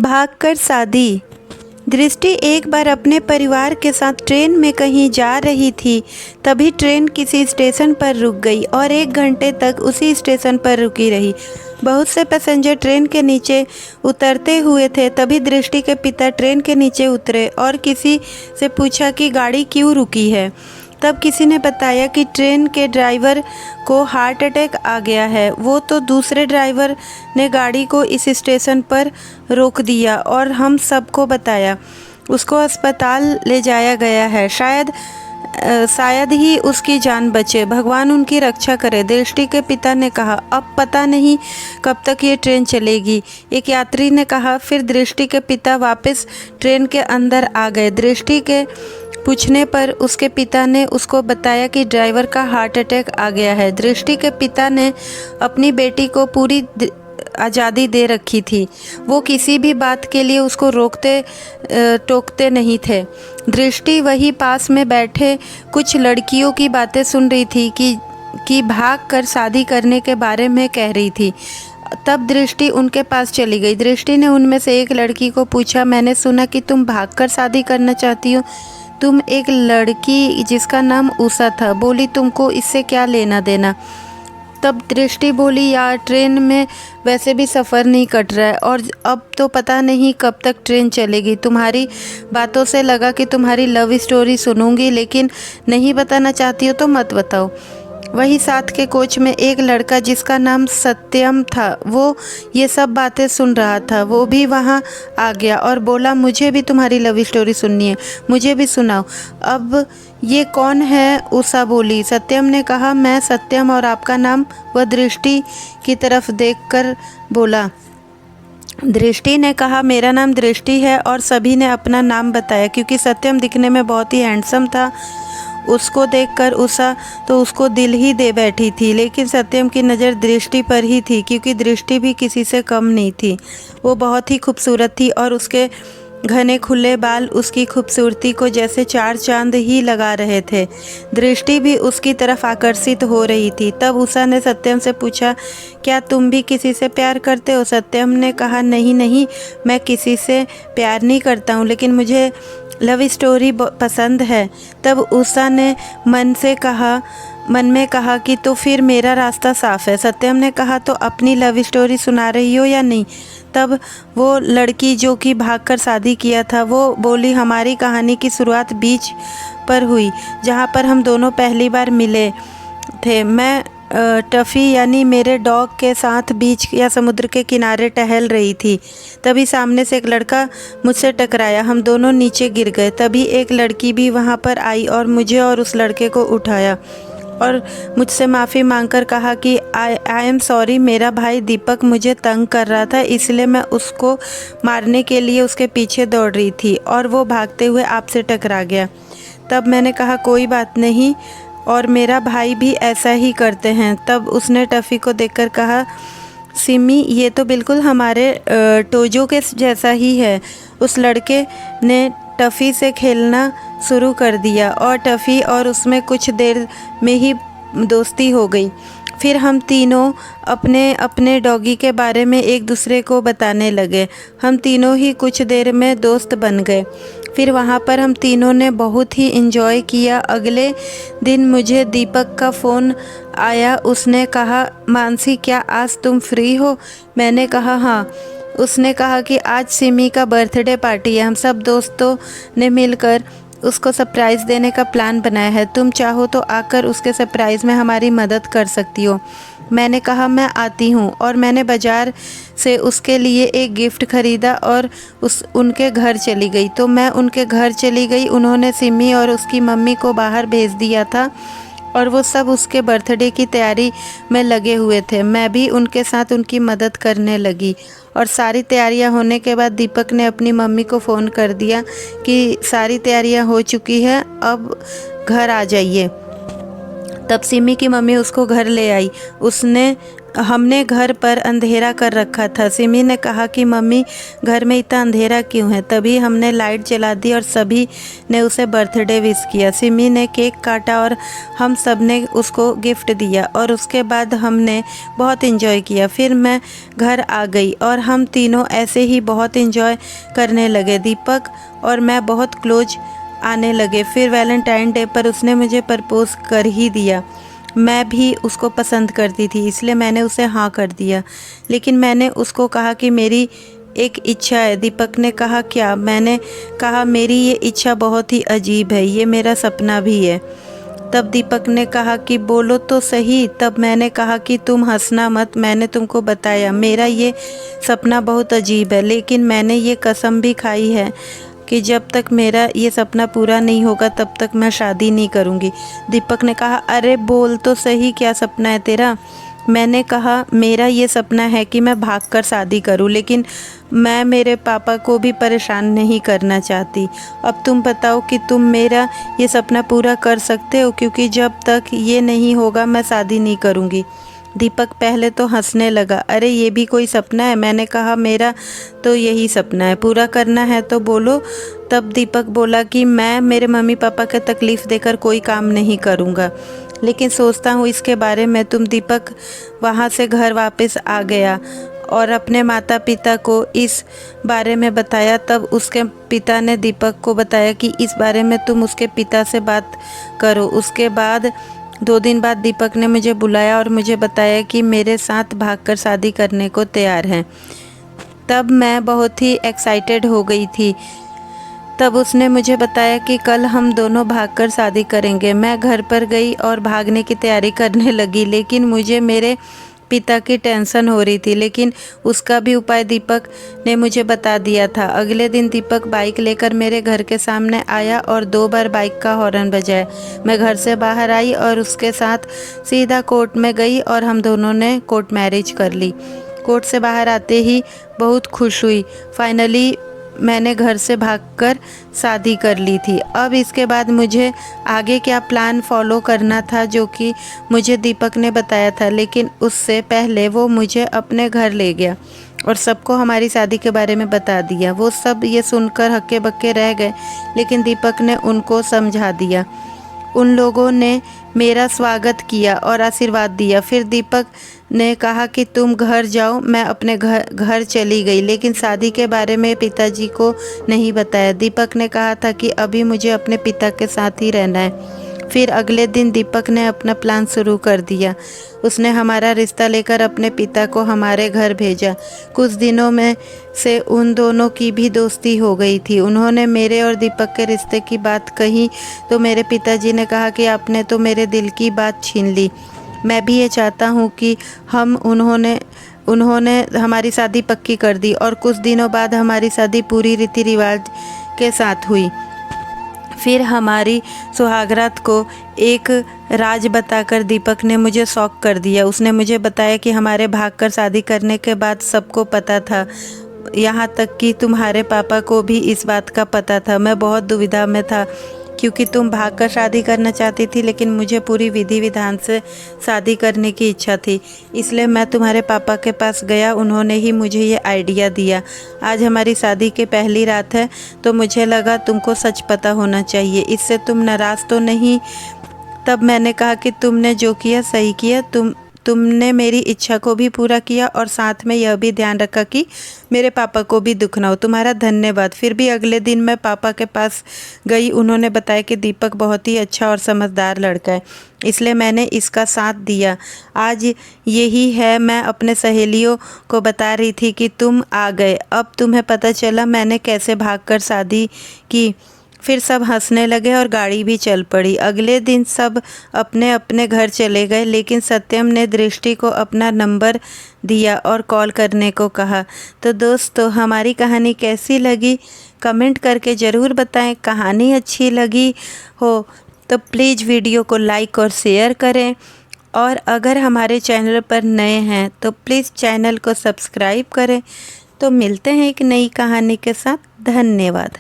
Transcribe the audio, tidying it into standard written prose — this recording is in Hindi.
भागकर शादी। दृष्टि एक बार अपने परिवार के साथ ट्रेन में कहीं जा रही थी। तभी ट्रेन किसी स्टेशन पर रुक गई और 1 घंटे तक उसी स्टेशन पर रुकी रही। बहुत से पैसेंजर ट्रेन के नीचे उतरते हुए थे। तभी दृष्टि के पिता ट्रेन के नीचे उतरे और किसी से पूछा कि गाड़ी क्यों रुकी है। तब किसी ने बताया कि ट्रेन के ड्राइवर को हार्ट अटैक आ गया है। वो तो दूसरे ड्राइवर ने गाड़ी को इस स्टेशन पर रोक दिया और हम सबको बताया। उसको अस्पताल ले जाया गया है। शायद ही उसकी जान बचे। भगवान उनकी रक्षा करे। दृष्टि के पिता ने कहा, अब पता नहीं कब तक ये ट्रेन चलेगी, एक यात्री ने कहा। फिर दृष्टि के पिता वापस ट्रेन के अंदर आ गए। दृष्टि के पूछने पर उसके पिता ने उसको बताया कि ड्राइवर का हार्ट अटैक आ गया है। दृष्टि के पिता ने अपनी बेटी को पूरी आज़ादी दे रखी थी। वो किसी भी बात के लिए उसको रोकते टोकते नहीं थे। दृष्टि वही पास में बैठे कुछ लड़कियों की बातें सुन रही थी कि भाग कर शादी करने के बारे में कह रही थी। तब दृष्टि उनके पास चली गई। दृष्टि ने उनमें से एक लड़की को पूछा, मैंने सुना कि तुम भागकर शादी करना चाहती हो। तुम एक लड़की जिसका नाम उषा था बोली, तुमको इससे क्या लेना देना। तब दृष्टि बोली, यार ट्रेन में वैसे भी सफ़र नहीं कट रहा है और अब तो पता नहीं कब तक ट्रेन चलेगी। तुम्हारी बातों से लगा कि तुम्हारी लव स्टोरी सुनूंगी, लेकिन नहीं बताना चाहती हो तो मत बताओ। वही साथ के कोच में एक लड़का जिसका नाम सत्यम था, वो ये सब बातें सुन रहा था। वो भी वहाँ आ गया और बोला, मुझे भी तुम्हारी लव स्टोरी सुननी है, मुझे भी सुनाओ। अब ये कौन है? उषा बोली। सत्यम ने कहा, मैं सत्यम। और आपका नाम? वह दृष्टि की तरफ देखकर बोला। दृष्टि ने कहा, मेरा नाम दृष्टि है। और सभी ने अपना नाम बताया। क्योंकि सत्यम दिखने में बहुत ही हैंडसम था, उसको देखकर उषा तो उसको दिल ही दे बैठी थी। लेकिन सत्यम की नज़र दृष्टि पर ही थी, क्योंकि दृष्टि भी किसी से कम नहीं थी। वो बहुत ही खूबसूरत थी और उसके घने खुले बाल उसकी खूबसूरती को जैसे 4 चांद ही लगा रहे थे। दृष्टि भी उसकी तरफ आकर्षित हो रही थी। तब उषा ने सत्यम से पूछा, क्या तुम भी किसी से प्यार करते हो? सत्यम ने कहा, नहीं नहीं, मैं किसी से प्यार नहीं करता हूँ, लेकिन मुझे लव स्टोरी पसंद है। तब उषा ने मन में कहा कि तो फिर मेरा रास्ता साफ है। सत्यम ने कहा, तो अपनी लव स्टोरी सुना रही हो या नहीं? तब वो लड़की जो कि भागकर शादी किया था, वो बोली, हमारी कहानी की शुरुआत बीच पर हुई, जहाँ पर हम दोनों पहली बार मिले थे। मैं टफ़ी यानी मेरे डॉग के साथ बीच या समुद्र के किनारे टहल रही थी। तभी सामने से एक लड़का मुझसे टकराया। हम दोनों नीचे गिर गए। तभी एक लड़की भी वहाँ पर आई और मुझे और उस लड़के को उठाया और मुझसे माफ़ी मांगकर कहा कि आई एम सॉरी, मेरा भाई दीपक मुझे तंग कर रहा था, इसलिए मैं उसको मारने के लिए उसके पीछे दौड़ रही थी और वो भागते हुए आपसे टकरा गया। तब मैंने कहा, कोई बात नहीं, और मेरा भाई भी ऐसा ही करते हैं। तब उसने टफ़ी को देखकर कहा, सिमी, ये तो बिल्कुल हमारे टोजो के जैसा ही है। उस लड़के ने टफ़ी से खेलना शुरू कर दिया और टफ़ी और उसमें कुछ देर में ही दोस्ती हो गई। फिर हम तीनों अपने अपने डॉगी के बारे में एक दूसरे को बताने लगे। हम तीनों ही कुछ देर में दोस्त बन गए। फिर वहाँ पर हम तीनों ने बहुत ही एंजॉय किया। अगले दिन मुझे दीपक का फ़ोन आया। उसने कहा, मानसी, क्या आज तुम फ्री हो? मैंने कहा, हाँ। उसने कहा कि आज सिमी का बर्थडे पार्टी है, हम सब दोस्तों ने मिलकर उसको सरप्राइज़ देने का प्लान बनाया है। तुम चाहो तो आकर उसके सरप्राइज़ में हमारी मदद कर सकती हो। मैंने कहा, मैं आती हूँ। और मैंने बाज़ार से उसके लिए एक गिफ्ट ख़रीदा और उनके घर चली गई। तो मैं उनके घर चली गई। उन्होंने सिमी और उसकी मम्मी को बाहर भेज दिया था और वो सब उसके बर्थडे की तैयारी में लगे हुए थे। मैं भी उनके साथ उनकी मदद करने लगी। और सारी तैयारियां होने के बाद दीपक ने अपनी मम्मी को फ़ोन कर दिया कि सारी तैयारियां हो चुकी हैं, अब घर आ जाइए। तब सिमी की मम्मी उसको घर ले आई। उसने हमने घर पर अंधेरा कर रखा था। सिमी ने कहा कि मम्मी घर में इतना अंधेरा क्यों है। तभी हमने लाइट जला दी और सभी ने उसे बर्थडे विश किया। सिमी ने केक काटा और हम सब ने उसको गिफ्ट दिया और उसके बाद हमने बहुत इन्जॉय किया। फिर मैं घर आ गई और हम तीनों ऐसे ही बहुत इन्जॉय करने लगे। दीपक और मैं बहुत क्लोज आने लगे। फिर वैलेंटाइन डे पर उसने मुझे प्रपोज कर ही दिया। मैं भी उसको पसंद करती थी, इसलिए मैंने उसे हाँ कर दिया। लेकिन मैंने उसको कहा कि मेरी एक इच्छा है। दीपक ने कहा क्या? मैंने कहा मेरी ये इच्छा बहुत ही अजीब है, ये मेरा सपना भी है। तब दीपक ने कहा कि बोलो तो सही। तब मैंने कहा कि तुम हंसना मत, मैंने तुमको बताया मेरा ये सपना बहुत अजीब है, लेकिन मैंने ये कसम भी खाई है कि जब तक मेरा ये सपना पूरा नहीं होगा तब तक मैं शादी नहीं करूँगी। दीपक ने कहा अरे बोल तो सही, क्या सपना है तेरा? मैंने कहा मेरा ये सपना है कि मैं भागकर शादी करूं, लेकिन मैं मेरे पापा को भी परेशान नहीं करना चाहती। अब तुम बताओ कि तुम मेरा ये सपना पूरा कर सकते हो, क्योंकि जब तक ये नहीं होगा मैं शादी नहीं करूंगी। दीपक पहले तो हंसने लगा, अरे ये भी कोई सपना है? मैंने कहा मेरा तो यही सपना है, पूरा करना है तो बोलो। तब दीपक बोला कि मैं मेरे मम्मी पापा को तकलीफ़ देकर कोई काम नहीं करूँगा, लेकिन सोचता हूँ इसके बारे में। तुम दीपक वहाँ से घर वापस आ गया और अपने माता पिता को इस बारे में बताया। तब उसके पिता ने दीपक को बताया कि इस बारे में तुम उसके पिता से बात करो। उसके बाद 2 दिन बाद दीपक ने मुझे बुलाया और मुझे बताया कि मेरे साथ भागकर शादी करने को तैयार हैं। तब मैं बहुत ही एक्साइटेड हो गई थी। तब उसने मुझे बताया कि कल हम दोनों भागकर शादी करेंगे। मैं घर पर गई और भागने की तैयारी करने लगी, लेकिन मुझे मेरे पिता की टेंशन हो रही थी, लेकिन उसका भी उपाय दीपक ने मुझे बता दिया था। अगले दिन दीपक बाइक लेकर मेरे घर के सामने आया और 2 बार बाइक का हॉर्न बजाया। मैं घर से बाहर आई और उसके साथ सीधा कोर्ट में गई और हम दोनों ने कोर्ट मैरिज कर ली। कोर्ट से बाहर आते ही बहुत खुश हुई। फाइनली मैंने घर से भागकर शादी कर ली थी। अब इसके बाद मुझे आगे क्या प्लान फॉलो करना था, जो कि मुझे दीपक ने बताया था, लेकिन उससे पहले वो मुझे अपने घर ले गया और सबको हमारी शादी के बारे में बता दिया। वो सब ये सुनकर हक्के बक्के रह गए, लेकिन दीपक ने उनको समझा दिया। उन लोगों ने मेरा स्वागत किया और आशीर्वाद दिया। फिर दीपक ने कहा कि तुम घर जाओ। मैं अपने घर चली गई, लेकिन शादी के बारे में पिताजी को नहीं बताया। दीपक ने कहा था कि अभी मुझे अपने पिता के साथ ही रहना है। फिर अगले दिन दीपक ने अपना प्लान शुरू कर दिया। उसने हमारा रिश्ता लेकर अपने पिता को हमारे घर भेजा। कुछ दिनों में से उन दोनों की भी दोस्ती हो गई थी। उन्होंने मेरे और दीपक के रिश्ते की बात कही तो मेरे पिताजी ने कहा कि आपने तो मेरे दिल की बात छीन ली। मैं भी ये चाहता हूँ कि उन्होंने हमारी शादी पक्की कर दी और कुछ दिनों बाद हमारी शादी पूरी रीति रिवाज के साथ हुई। फिर हमारी सुहागरात को एक राज बताकर दीपक ने मुझे शॉक कर दिया। उसने मुझे बताया कि हमारे भागकर शादी करने के बाद सबको पता था, यहाँ तक कि तुम्हारे पापा को भी इस बात का पता था। मैं बहुत दुविधा में था, क्योंकि तुम भागकर शादी करना चाहती थी, लेकिन मुझे पूरी विधि विधान से शादी करने की इच्छा थी। इसलिए मैं तुम्हारे पापा के पास गया, उन्होंने ही मुझे ये आइडिया दिया। आज हमारी शादी की पहली रात है, तो मुझे लगा तुमको सच पता होना चाहिए। इससे तुम नाराज़ तो नहीं? तब मैंने कहा कि तुमने जो किया सही किया। तुमने मेरी इच्छा को भी पूरा किया और साथ में यह भी ध्यान रखा कि मेरे पापा को भी दुख ना हो। तुम्हारा धन्यवाद। फिर भी अगले दिन मैं पापा के पास गई। उन्होंने बताया कि दीपक बहुत ही अच्छा और समझदार लड़का है, इसलिए मैंने इसका साथ दिया। आज यही है, मैं अपने सहेलियों को बता रही थी कि तुम आ गए। अब तुम्हें पता चला मैंने कैसे भागकर शादी की। फिर सब हंसने लगे और गाड़ी भी चल पड़ी। अगले दिन सब अपने अपने घर चले गए, लेकिन सत्यम ने दृष्टि को अपना नंबर दिया और कॉल करने को कहा। तो दोस्तों, हमारी कहानी कैसी लगी कमेंट करके ज़रूर बताएं। कहानी अच्छी लगी हो तो प्लीज़ वीडियो को लाइक और शेयर करें, और अगर हमारे चैनल पर नए हैं तो प्लीज़ चैनल को सब्सक्राइब करें। तो मिलते हैं एक नई कहानी के साथ। धन्यवाद।